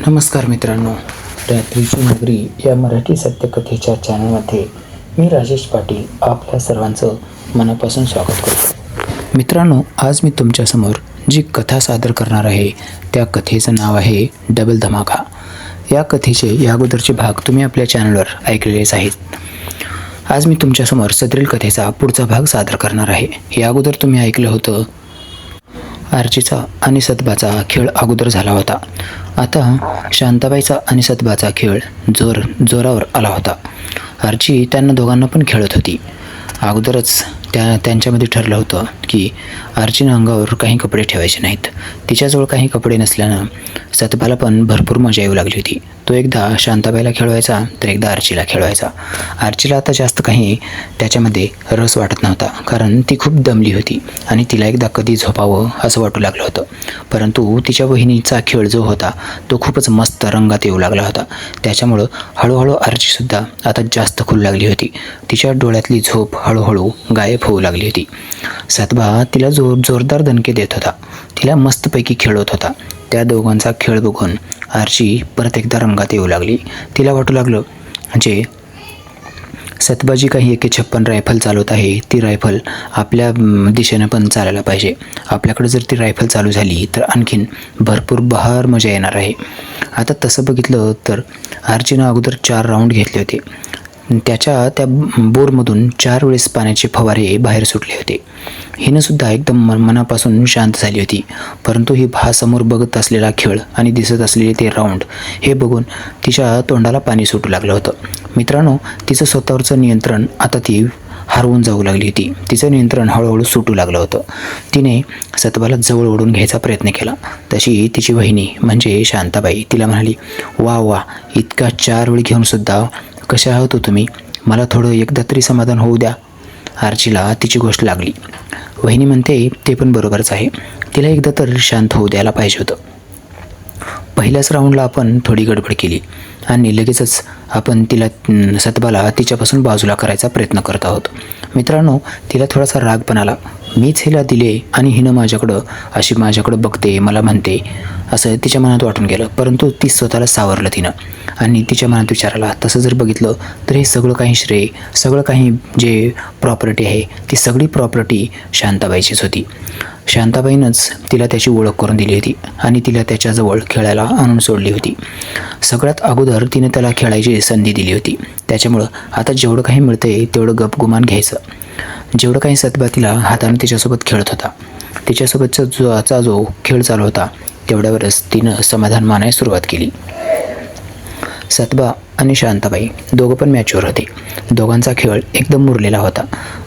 नमस्कार मित्रांनो, रात्रीची नगरी या मराठी सत्यकथेच्या चॅनलमध्ये मी राजेश पाटील आपल्या सर्वांचं मनापासून स्वागत करतो. मित्रांनो, आज मी तुमच्यासमोर जी कथा सादर करणार आहे त्या कथेचं नाव आहे डबल धमाका. या कथेचे या अगोदरचे भाग तुम्ही आपल्या चॅनलवर ऐकलेलेच आहेत. आज मी तुमच्यासमोर सदरील कथेचा पुढचा भाग सादर करणार आहे. या अगोदर तुम्ही ऐकलं होतं आर्चीचा आणि सतबाचा खेळ अगोदर झाला होता. आता शांताबाईचा आणि सतबाचा खेळ जोरावर आला होता. आर्ची त्यांना दोघांना पण खेळत होती. अगोदरच त्यांच्यामध्ये ठरलं होतं की आर्चीनं अंगावर काही कपडे ठेवायचे नाहीत. तिच्याजवळ काही कपडे नसल्यानं सतबाला पण भरपूर मजा येऊ लागली होती. तो एकदा शांताबाईला खेळवायचा तर एकदा आर्चीला खेळवायचा. आर्चीला आता जास्त काही त्याच्यामध्ये रस वाटत नव्हता, कारण ती खूप दमली होती आणि तिला एकदा कधी झोपावं असं वाटू लागलं होतं. परंतु तिच्या बहिणीचा खेळ जो होता तो खूपच मस्त रंगात येऊ लागला होता. त्याच्यामुळं हळूहळू आर्चीसुद्धा आता जास्त खुलू लागली होती. तिच्या डोळ्यातली झोप हळूहळू गायब होऊ लागली होती. सतबा तिला जोरदार दणके देत होता. तिला मस्तपैकी खेळत होता. त्या दोघांचा खेळ बघून आर्ची परत एकदा रंगात येऊ लागली. तिला वाटू लागलं म्हणजे सतबाजी काही AK-56 रायफल चालवत आहे, ती रायफल आपल्या दिशेनं पण चालायला पाहिजे. आपल्याकडे जर ती रायफल चालू झाली तर आणखीन भरपूर बहार मजा येणार आहे. आता तसं बघितलं तर आर्चीनं अगोदर 4 राऊंड घेतले होते. त्या बोरमधून 4 वेळेस पाण्याचे फवारे बाहेर सुटले होते. हिनंसुद्धा एकदम मनापासून शांत झाली होती. परंतु ही समोर बघत असलेला खेळ आणि दिसत असलेले ते राऊंड हे बघून तिच्या तोंडाला पाणी सुटू लागलं होतं. मित्रांनो, तिचं स्वतःवरचं नियंत्रण आता ती हरवून जाऊ लागली होती. तिचं नियंत्रण हळूहळू सुटू लागलं होतं. तिने सतबाला जवळ ओढून घ्यायचा प्रयत्न केला. तशी तिची बहिणी म्हणजे शांताबाई तिला म्हणाली, वा वा, इतका 4 वेळी घेऊनसुद्धा कशा आहोत तुम्ही, मला थोडं एकदा तरी समाधान होऊ द्या. आर्चीला तिची गोष्ट लागली. वहिनी म्हणते ते पण बरोबरच आहे, तिला एकदा तर शांत होऊ द्यायला पाहिजे होतं. पहिल्याच राऊंडला आपण थोडी गडबड केली आणि लगेचच आपण सतबाला तिच्यापासून बाजूला करायचा प्रयत्न करत आहोत. मित्रांनो, तिला थोडासा राग पण आला. मीच हिला दिले आणि हिनं माझ्याकडं बघते, मला म्हणते असं तिच्या मनात वाटून गेलं. परंतु ती स्वतःला सावरलं तिनं आणि तिच्या मनात विचार आला, तसं जर बघितलं तर हे सगळं काही श्रेय, सगळं काही जे प्रॉपर्टी आहे ती सगळी प्रॉपर्टी शांताबाईचीच होती. शांताबाईनंच तिला त्याची ओळख करून दिली होती आणि तिला त्याच्याजवळ खेळायला आणून सोडली होती. सगळ्यात अगोदर तिने त्याला खेळायची संधी दिली होती. त्याच्यामुळं आता जेवढं काही मिळतंय तेवढं गपगुमान घ्यायचं. जेवढं काही सतबा तिला हाताने तिच्यासोबत खेळत होता, तिच्यासोबतचा जो खेळ चालू होता तेवढ्यावरच तिनं समाधान मानायला सुरुवात केली. सतबा आणि शांताबाई दोघं पण मॅचवर होते. दोघांचा खेळ एकदम मुरलेला होता.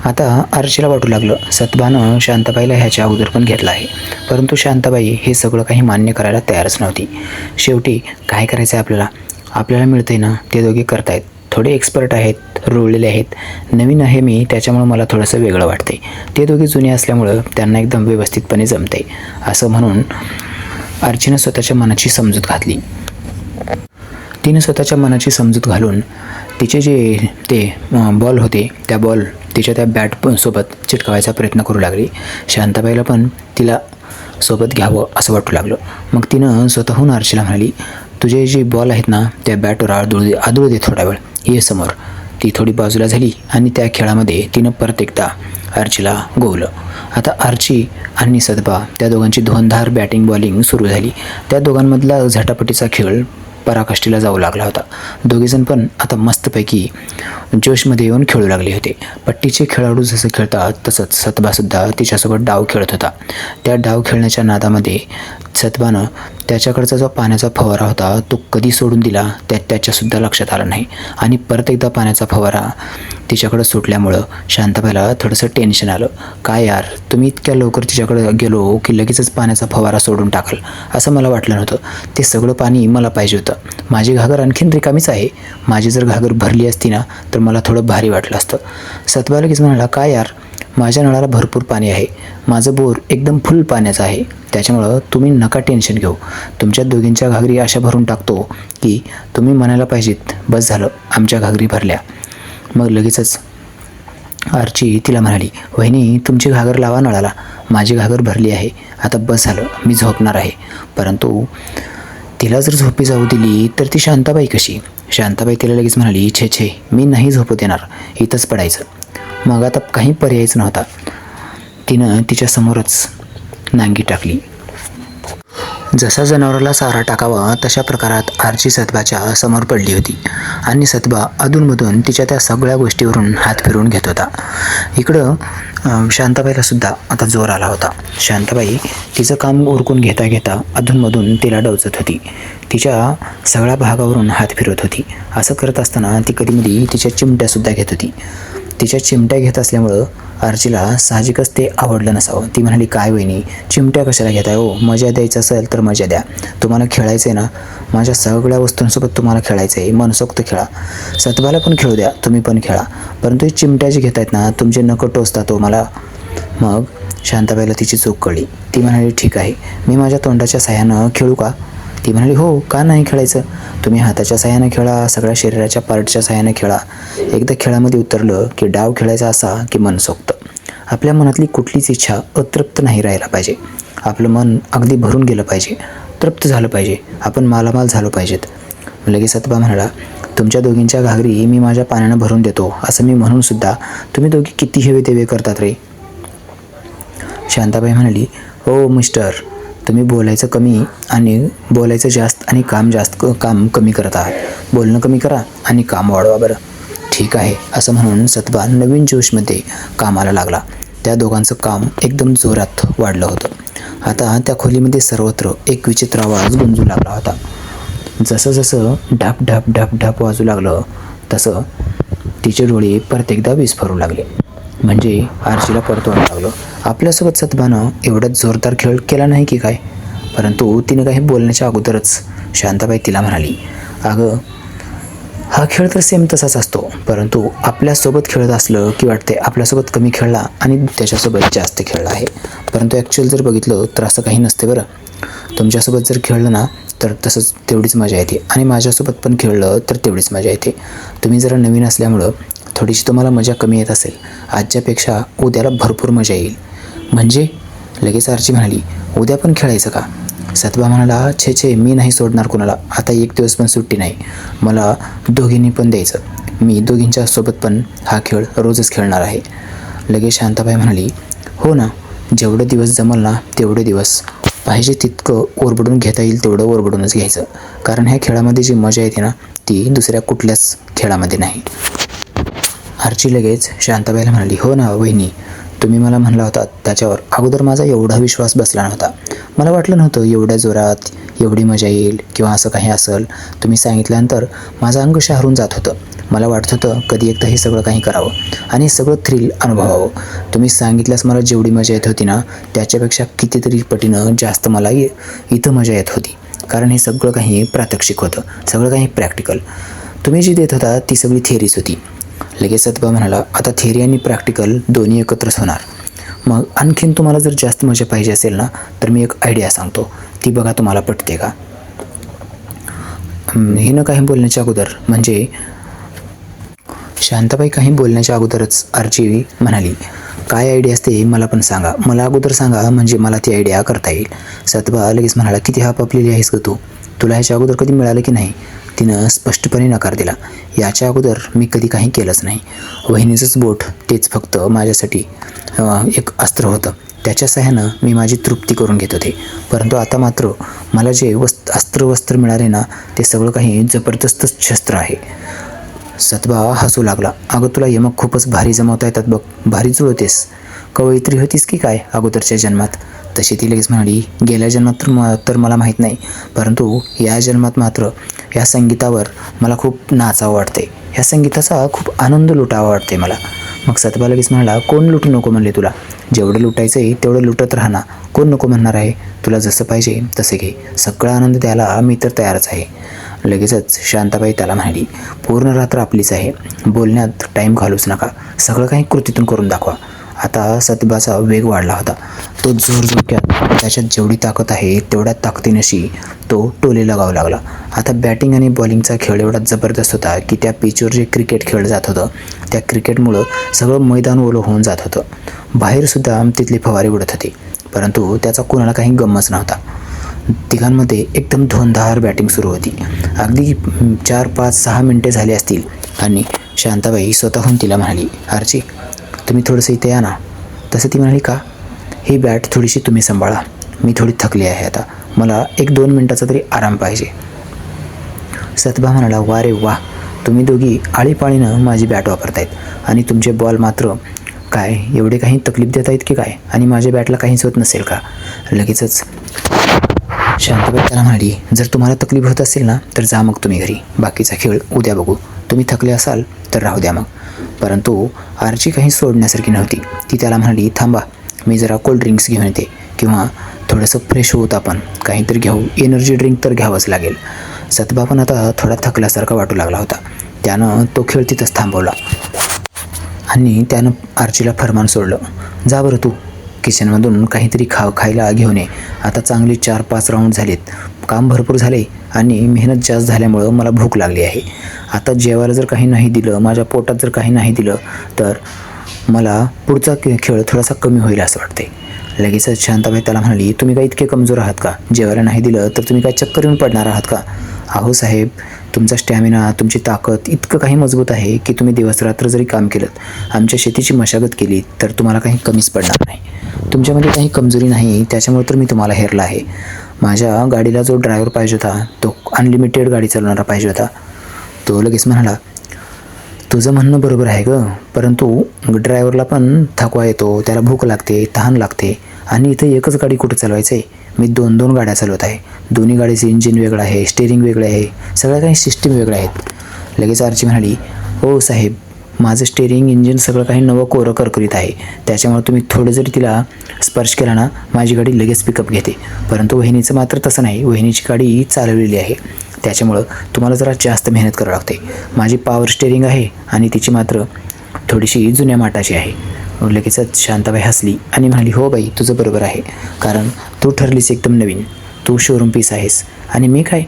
आता आर्चीला वाटू लागलं सतबानं शांताबाईला ह्याच्या अगोदर पण घेतला आहे. परंतु शांताबाई हे सगळं काही मान्य करायला तयारच नव्हती. शेवटी काय करायचं आहे, आपल्याला मिळतंय ना ते दोघे करतायत. थोडे एक्सपर्ट आहेत, रुळलेले आहेत. नवीन आहे मी, त्याच्यामुळं मला थोडंसं वेगळं वाटतंय. ते दोघे जुने असल्यामुळं त्यांना एकदम व्यवस्थितपणे जमतंय असं म्हणून आर्चीनं स्वतःच्या मनाची समजूत घातली. तिने स्वतःच्या मनाची समजूत घालून तिचे जे ते बॉल होते त्या बॉल तिच्या त्या बॅटसोबत चिटकावायचा प्रयत्न करू लागली. शांताबाईला पण तिला सोबत घ्यावं असं वाटू लागलं. मग तिनं स्वतःहून आर्चीला म्हणाली, तुझे जे बॉल आहेत ना त्या बॅटवर आदळू दे थोडा वेळ, ये समोर. ती थोडी बाजूला झाली आणि त्या खेळामध्ये तिनं परत एकदा आर्चीला गोवलं. आता आर्ची आणि सतबा त्या दोघांची धोंधार बॅटिंग बॉलिंग सुरू झाली. त्या दोघांमधला झटापटीचा खेळ पराकाष्ठीला जाऊ लागला होता. दोघेजण पण आता मस्तपैकी जोशमध्ये येऊन खेळू लागले होते. पट्टीचे खेळाडू जसं खेळतात तसंच सतबासुद्धा तिच्यासोबत डाव खेळत होता. त्या डाव खेळण्याच्या नादामध्ये सतबानं त्याच्याकडचा जो पाण्याचा फवारा होता तो कधी सोडून दिला त्याच्यासुद्धा लक्षात आलं नाही आणि परत एकदा पाण्याचा फवारा तिच्याकडं सुटल्यामुळं शांताबाईला थोडंसं टेन्शन आलं. काय यार, तुम्ही इतक्या लवकर तिच्याकडं गेलो की लगेचच पाण्याचा फवारा सोडून टाकाल असं मला वाटलं नव्हतं. ते सगळं पाणी मला पाहिजे होतं. माझी घागर आणखीन रिकामीच आहे. माझी जर घागर भरली असती ना तर मला थोडं भारी वाटलं असतं. सतबा लगेच म्हणाला, काय यार, माझ्या नळाला भरपूर पाणी आहे, माझं बोर एकदम फुल पाण्याचं आहे, त्याच्यामुळं तुम्ही नका टेन्शन घेऊ. तुमच्या दोघींच्या घागरी अशा भरून टाकतो की तुम्ही म्हणायला पाहिजेत बस झालं आमच्या घागरी भरल्या. मग लगेचच आर्ची तिला म्हणाली, वहिनी तुमची घागर लावा नळाला, माझी घागर भरली आहे, आता बस झालं, मी झोपणार आहे. परंतु तिला जर झोपी जाऊ दिली तर ती शांताबाई कशी? शांताबाई तिला लगेच म्हणाली, छे छे, मी नाही झोपू देणार, इथंच पडायचं. मग आता काही पर्यायच नव्हता. तिनं तिच्यासमोरच नांगी टाकली. जसा जनावराला चारा टाकावा तशा प्रकारात आरची सतबाच्या समोर पडली होती आणि सतबा अधूनमधून तिच्या त्या सगळ्या गोष्टीवरून हात फिरवून घेत होता. इकडं शांताबाईला सुद्धा आता जोर आला होता. शांताबाई तिचं काम उरकून घेता घेता अधूनमधून तिला डवचत होती. तिच्या सगळ्या भागावरून हात फिरवत होती. असं करत असताना ती कधीमधी तिच्या चिमट्यासुद्धा घेत होती. तिच्या चिमट्या घेत असल्यामुळं आरचीला साहजिकच ते आवडलं नसावं. ती म्हणाली, काय वहिनी, चिमट्या कशाला घेताय हो? मजा द्यायचं असेल तर मजा द्या. तुम्हाला खेळायचं आहे ना, माझ्या सगळ्या वस्तूंसोबत तुम्हाला खेळायचं आहे, मनसोक्त खेळा. सतबाला पण खेळू द्या, तुम्ही पण खेळा, परंतु चिमट्या जे घेत आहेत ना, तुमचे नकं टोचतात हो मला. मग शांताबाईला तिची चूक कळली. ती म्हणाली, ठीक आहे, मी माझ्या तोंडाच्या साह्यानं खेळू का? ती म्हणाली, हो, का नाही खेळायचं? तुम्ही हाताच्या साह्यानं खेळा, सगळ्या शरीराच्या पार्टच्या साह्यानं खेळा. एकदा खेळामध्ये उतरलं की डाव खेळायचा असा की मनसोक्त. आपल्या मनातली कुठलीच इच्छा अतृप्त नाही राहायला पाहिजे. आपलं मन अगदी भरून गेलं पाहिजे, तृप्त झालं पाहिजे, आपण मालामाल झालो पाहिजेत. लगेच सतबा म्हणाला, तुमच्या दोघींच्या घागरी मी माझ्या पाण्यानं भरून देतो, असं मी म्हणूनसुद्धा तुम्ही दोघी किती हेवे देवे करतात रे. शांताबाई म्हणाली, हो मिस्टर, तुम्ही बोलायचं कमी आणि बोलायचं जास्त आणि काम कमी करत आहात. बोलणं कमी करा आणि काम वाढवा बरं. ठीक आहे, असं म्हणून सतबा नवीन जोशमध्ये कामाला लागला. त्या दोघांचं काम एकदम जोरात वाढलं होतं. आता त्या खोलीमध्ये सर्वत्र एक विचित्र आवाज गुंजू लागला होता. जसं जसं ढाप ढाप ढाप ढाप वाजू लागलं तसं तिचे डोळे परत एकदा विस्फारू लागले. म्हणजे आरशीला परतवायला लागलं, आपल्यासोबत सतबानं एवढा जोरदार खेळ केला नाही की काय? परंतु तिने काही बोलण्याच्या अगोदरच शांताबाई तिला म्हणाली, अगं, हा खेळ तर सेम तसाच असतो, परंतु आपल्यासोबत खेळत असलं की वाटते आपल्यासोबत कमी खेळला आणि त्याच्यासोबत जास्त खेळला आहे. परंतु ॲक्च्युअल जर बघितलं तर असं काही नसते बरं. तुमच्यासोबत जर खेळलं ना तर तसंच तेवढीच मजा येते आणि माझ्यासोबत पण खेळलं तर तेवढीच मजा येते. तुम्ही जरा नवीन असल्यामुळं थोडीशी तुम्हाला मजा कमी येत असेल. आजच्यापेक्षा उद्याला भरपूर मजा येईल. म्हणजे लगेच आरची म्हणाली, उद्या पण खेळायचं का? सतबा म्हणाला, छे छे, मी नाही सोडणार कोणाला. आता एक दिवस पण सुट्टी नाही, मला दोघींनी पण द्यायचं. मी दोघींच्या सोबत पण हा खेळ रोजच खेळणार आहे. लगेच शांताबाई म्हणाली, हो ना, जेवढे दिवस जमल ना तेवढे दिवस, पाहिजे तितकं ओरबडून घेता येईल तेवढं ओरबडूनच घ्यायचं. कारण ह्या खेळामध्ये जी मजा येते ना ती दुसऱ्या कुठल्याच खेळामध्ये नाही. आरची लगेच शांताबाईला म्हणाली, हो ना वहिनी, तुम्ही मला म्हणला होता त्याच्यावर अगोदर माझा एवढा विश्वास बसला नव्हता. मला वाटलं नव्हतं एवढ्या जोरात एवढी मजा येईल किंवा असं काही असेल. तुम्ही सांगितल्यानंतर माझं अंग शहारून जात होतं. मला वाटत होतं कधी एकदा हे सगळं काही करावं आणि सगळं थ्रिल अनुभवावं. तुम्ही सांगितल्यास मला जेवढी मजा येत होती ना त्याच्यापेक्षा कितीतरी पटीनं जास्त मला इथं मजा येत होती. कारण हे सगळं काही प्रात्यक्षिक होतं, सगळं काही प्रॅक्टिकल. तुम्ही जी देत होता ती सगळी थिअरीच होती. लगेच सतबा म्हणाला, आता थिअरी आणि प्रॅक्टिकल दोन्ही एकत्रच होणार. मग आणखीन तुम्हाला जर जास्त मजा पाहिजे असेल ना तर मी एक आयडिया सांगतो, ती बघा तुम्हाला पटते का? हिनं काही बोलण्याच्या अगोदर, म्हणजे शांताबाई काही बोलण्याच्या अगोदरच आरची म्हणाली, काय आयडिया असते मला पण सांगा, मला अगोदर सांगा, म्हणजे मला ती आयडिया करता येईल. सतबा लगेच म्हणाला, किती हाप आपलेली आहेस का तू? तुला ह्याच्या अगोदर कधी मिळालं की नाही? तिनं स्पष्टपणे नकार दिला. याच्या अगोदर मी कधी काही केलंच नाही. वहिनीचंच बोट तेच फक्त माझ्यासाठी एक अस्त्र होतं. त्याच्या सहाय्यानं मी माझी तृप्ती करून घेत होते. परंतु आता मात्र मला जे अस्त्र मिळाले ना ते सगळं काही जबरदस्त शस्त्र आहे. सतबा हसू लागला, अगं तुला यमक खूपच भारी जमवता येतात बघ, भारी जुळतेस. कवयित्री होतीस की काय अगोदरच्या जन्मात? तशी ती लगेच म्हणाली, गेल्या जन्मात तर मला माहीत नाही, परंतु या जन्मात मात्र ह्या संगीतावर मला खूप नाचावं वाटते, ह्या संगीताचा खूप आनंद लुटावा वाटते मला. मग सतबा लगेच म्हणाला, कोण लुटू नको म्हणले तुला? जेवढं लुटायचं आहे तेवढं लुटत राहा ना, कोण नको म्हणणार आहे? तुला जसं पाहिजे तसे घे, सगळा आनंद द्यायला मी तर तयारच आहे. लगेचच शांताबाई त्याला म्हणाली, पूर्ण रात्र आपलीच आहे, बोलण्यात टाईम घालूच नका, सगळं काही कृतीतून करून दाखवा. आता सतबाचा वेग वाढला होता. तो जोरजोक्यात त्याच्यात जेवढी ताकद आहे तेवढ्या ताकदीनशी तो टोले लगावू लागला. आता बॅटिंग आणि बॉलिंगचा खेळ एवढा जबरदस्त होता की त्या पिचवर जे क्रिकेट खेळलं जात होतं त्या क्रिकेटमुळं सगळं मैदान ओलं होऊन जात होतं. बाहेरसुद्धा तिथली फवारी उडत होती, परंतु त्याचा कोणाला काही गमच नव्हता. तिघांमध्ये एकदम धोंधार बॅटिंग सुरू होती. अगदी 4, 5, 6 मिनटे झाली असतील आणि शांताबाई स्वतःहून तिला म्हणाली, आर्ची तुम्ही थोडंसं इथे या ना. तसं ती म्हणाली, का? ही बॅट थोडीशी तुम्ही सांभाळा, मी थोडी थकली आहे आता, मला 1-2 मिनटाचा तरी आराम पाहिजे. सतभा म्हणाला, वा रे वा, तुम्ही दोघी आळीपाळीनं माझी बॅट वापरतायत आणि तुमचे बॉल मात्र काय एवढे काही तकलीफ देत आहेत की काय, आणि माझ्या बॅटला काहीच होत नसेल का? लगेचच शांताबाई त्याला म्हणाली, जर तुम्हाला तकलीफ होत असेल ना तर जा मग तुम्ही घरी, बाकीचा खेळ उद्या बघू, तुम्ही थकले असाल तर राहू द्या मग. परंतु आर्ची काही सोडण्यासारखी नव्हती. ती त्याला म्हणाली, थांबा, मी जरा कोल्ड ड्रिंक्स घेऊन येते किंवा थोडंसं फ्रेश होत आपण काहीतरी घेऊ, एनर्जी ड्रिंक तर घ्यावंच लागेल. सतभा पण आता थोडा थकल्यासारखा वाटू लागला होता. त्यानं तो खेळ तिथंच थांबवला आणि त्यानं आर्चीला फरमान सोडलं, जा बरं तू किचनमधून काहीतरी खायला घेऊन ये. आता चांगली 4-5 राऊंड झालेत, काम भरपूर झाले आणि मेहनत जास्त झाल्यामुळं मला भूक लागली आहे. आता जेवायला जर काही नाही दिलं, माझ्या पोटात जर काही नाही दिलं तर मला पुढचा खेळ थोडासा कमी होईल असं वाटते. लगेचच शांताबाई त्याला म्हणाली, तुम्ही काय इतके कमजोर आहात का? जेवायला नाही दिलं तर तुम्ही काय चक्कर येऊन पडणार आहात का? अहो साहेब, तुमचा स्टॅमिना, तुमची ताकद इतकं काही मजबूत आहे की तुम्ही दिवसरात्र जरी काम केलं, आमच्या शेतीची मशागत केली तर तुम्हाला काही कमीच पडणार नाही. तुमच्यामध्ये काही कमजोरी नाही, त्याच्यामुळे तर मी तुम्हाला हेरला आहे. माझ्या गाडीला जो ड्रायव्हर पाहिजे होता तो अनलिमिटेड गाडी चालवणारा पाहिजे होता. तो लगेच म्हणाला, तुझं म्हणणं बरोबर आहे गं, परंतु ड्रायव्हरला पण थकवा येतो, त्याला भूक लागते, तहान लागते, आणि इथं एकच गाडी कुठं चालवायचं आहे? मी 2-2 गाड्या चालवत आहे. दोन्ही गाडीचं इंजिन वेगळं आहे, स्टेअरिंग वेगळं आहे, सगळ्या काही सिस्टीम वेगळ्या आहेत. लगेच आर्ची म्हणाली, हो साहेब, माझं स्टेअरिंग इंजिन सगळं काही नवं कोरं करकरीत आहे, त्याच्यामुळे तुम्ही थोडं जरी तिला स्पर्श केला ना माझी गाडी लगेच पिकअप घेते. परंतु वहिनीचं मात्र तसं नाही, वहिनीची गाडी चालवलेली आहे, त्याच्यामुळं तुम्हाला जरा जास्त मेहनत करावी लागते. माझी पॉवर स्टेअरिंग आहे आणि तिची मात्र थोडीशी जुन्या माटाची आहे. लगेचच शांताबाई हसली आणि म्हणाली, हो बाई, तुझं बरोबर आहे, कारण तू ठरलीस एकदम नवीन, तू शोरूम पीस आहेस आणि मी काय,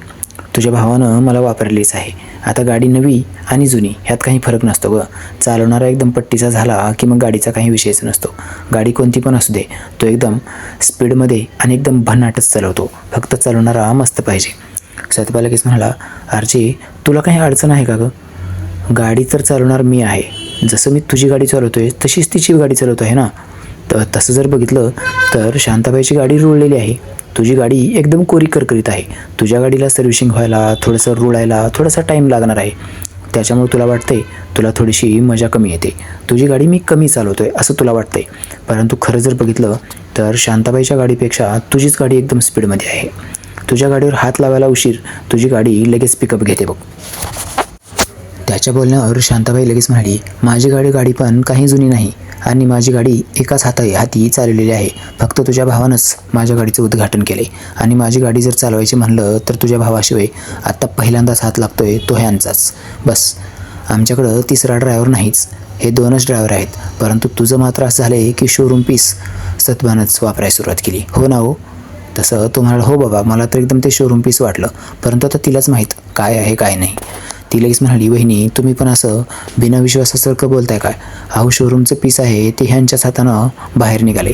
तुझ्या भावानं मला वापरलीच आहे. आता गाडी नवी आणि जुनी ह्यात काही फरक नसतो गं. चालवणारा एकदम पट्टीचा झाला की मग गाडीचा काही विषयच नसतो. गाडी कोणती पण असू दे, तो एकदम स्पीडमध्ये आणि एकदम भन्नाटच चालवतो, फक्त चालवणारा मस्त पाहिजे. सतभा लगेच म्हणाला, आर्ची तुला काही अडचण आहे का गं? गाडी तर चालवणार मी आहे, जसं मी तुझी गाडी चालवतोय तशीच तिची गाडी चालवतो आहे ना. तर तसं जर बघितलं तर शांताबाईची गाडी रुळलेली आहे, तुझी गाडी एकदम कोरी करकरीत आहे. तुझ्या गाडीला सर्व्हिसिंग व्हायला, थोडंसं रुळायला थोडासा टाईम लागणार आहे, त्याच्यामुळे तुला वाटते तुला थोडीशी मजा कमी येते, तुझी गाडी मी कमी चालवतो आहे असं तुला वाटते. परंतु खरं जर बघितलं तर शांताबाईच्या गाडीपेक्षा तुझीच गाडी एकदम स्पीडमध्ये आहे. तुझ्या गाडीवर हात लावायला उशीर, तुझी गाडी लगेच पिकअप घेते बघ. त्याच्या बोलण्यावर शांताबाई लगेच म्हणाली, माझी गाडी पण काही जुनी नाही आणि माझी गाडी एकाच हाती चालवलेली आहे. फक्त तुझ्या भावानंच माझ्या गाडीचं उद्घाटन केले आणि माझी गाडी जर चालवायची म्हणलं तर तुझ्या भावाशिवाय आत्ता पहिल्यांदाच हात लागतोय तो ह्यांचाच. बस, आमच्याकडं तिसरा ड्रायव्हर नाहीच, हे 2च ड्रायव्हर आहेत. परंतु तुझं मात्र असं झालं आहे की शोरूम पीस सतभानंच वापरायला सुरुवात केली, हो ना हो? तसं तुम्हाला, हो बाबा, मला तर एकदम ते शोरूम पीस वाटलं, परंतु आता तिलाच माहीत काय आहे काय नाही. ती लगेच म्हणाली, वहिनी तुम्ही पण असं बिना विश्वासासारखं बोलताय काय? अहो शोरूमचं पीस आहे ते ह्यांच्याच हातानं बाहेर निघाले,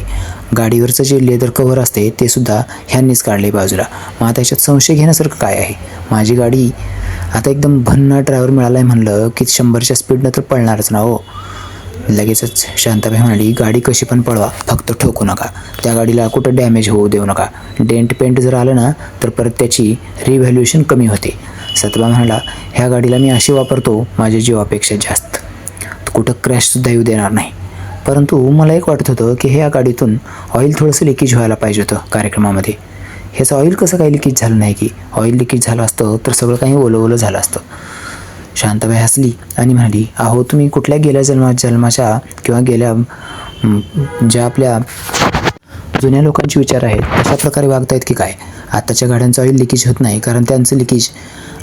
गाडीवरचं जे लेदर कव्हर असते ते सुद्धा ह्यांनीच काढले बाजूला. मग आता याच्यात संशय घेण्यासारखं काय आहे? माझी गाडी आता एकदम भन्नाट ड्रायव्हर मिळाला आहे म्हणलं की 100च्या स्पीडनं तर पळणारच ना हो. लगेचच शांताबाई म्हणाली, गाडी कशी पण पळवा, फक्त ठोकू नका, त्या गाडीला कुठं डॅमेज होऊ देऊ नका. डेंट पेंट जर आलं ना तर परत त्याची रिव्हॅल्युएशन कमी होते. सतभा म्हणाला, ह्या गाडीला मी अशी वापरतो माझ्या जीवापेक्षा जास्त, कुठं क्रॅशसुद्धा येऊ देणार नाही. परंतु मला एक वाटत होतं की ह्या गाडीतून ऑइल थोडंसं लिकेज व्हायला पाहिजे होतं कार्यक्रमामध्ये. ह्याचं ऑइल कसं काही लिकेज झालं नाही की? ऑइल लिकेज झालं असतं तर सगळं काही ओलं झालं असतं. शांताबाई हसली आणि म्हणाली, अहो तुम्ही कुठल्या गेल्या जन्माच्या किंवा गेल्या ज्या आपल्या जुन्या लोकांचे विचार आहेत तशा प्रकारे वागतायत की काय? आताच्या गाड्यांचं ऑइल लिकेज होत नाही कारण त्यांचं लिकेज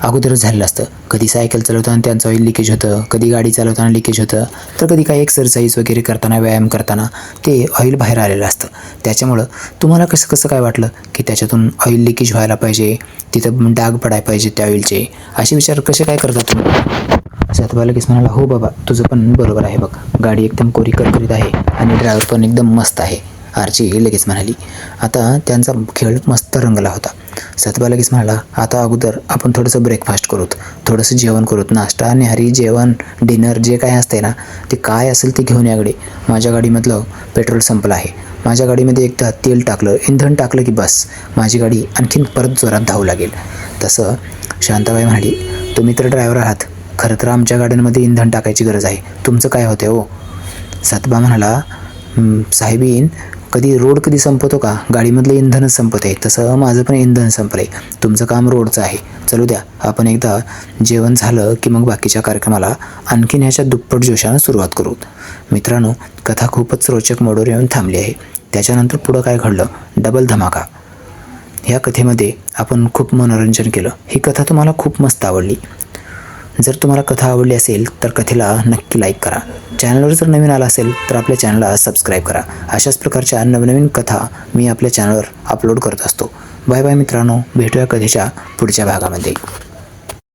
अगोदरच झालेलं असतं. कधी सायकल चालवताना त्यांचं ऑइल लिकेज होतं, कधी गाडी चालवताना लिकेज होतं, तर कधी काही एक्सरसाइज वगैरे करताना, व्यायाम करताना ते ऑइल बाहेर आलेलं असतं. त्याच्यामुळं तुम्हाला कसं काय वाटलं की त्याच्यातून ऑइल लिकेज व्हायला पाहिजे, तिथं डाग पडायला पाहिजे त्या ऑइलचे, असे विचार कसे काय करता तुम्ही? सतभा लगेच म्हणाला, हो बाबा तुझं पण बरोबर आहे बघ, गाडी एकदम कोरी करकरीत आहे आणि ड्रायव्हर पण एकदम मस्त आहे आरची लगेच म्हणाली. आता त्यांचा खेळ मस्त रंगला होता. सतबा लगेच म्हणाला, आता अगोदर आपण थोडंसं ब्रेकफास्ट करूत, थोडंसं जेवण करूत, नाश्ता न्याहारी जेवण डिनर जे काय असते ना ते काय असेल ते घेऊन याकडे. माझ्या गाडीमधलं पेट्रोल संपलं आहे. माझ्या गाडीमध्ये एकदा तेल टाकलं, इंधन टाकलं की बस माझी गाडी आणखीन परत जोरात धावू लागेल. तसं शांताबाई म्हणाली, तुम्ही तर ड्रायव्हर आहात, खरं तर आमच्या गाड्यांमध्ये इंधन टाकायची गरज आहे, तुमचं काय होते हो. सतबा म्हणाला, साहेबीन कधी संपतो का, गाडीमधलं इंधनच संपत आहे, तसं माझं पण इंधन संपलं आहे, तुमचं काम रोडचं आहे, चलू द्या, आपण एकदा जेवण झालं की मग बाकीच्या कार्यक्रमाला आणखीन ह्याच्या दुप्पट जोशानं सुरुवात करू. मित्रांनो, कथा खूपच रोचक मोडवर येऊन थांबली आहे. त्याच्यानंतर पुढं काय घडलं, डबल धमाका. ह्या कथेमध्ये आपण खूप मनोरंजन केलं. ही कथा तुम्हाला खूप मस्त आवडली. जर तुम्हाला कथा आवडली असेल तर कथेला नक्की लाईक करा. चॅनलवर जर नवीन आला असेल तर आपल्या चॅनलला सबस्क्राईब करा. अशाच प्रकारच्या नवनवीन कथा मी आपल्या चॅनलवर अपलोड करत असतो. बाय बाय मित्रांनो, भेटूया कथेच्या पुढच्या भागामध्ये.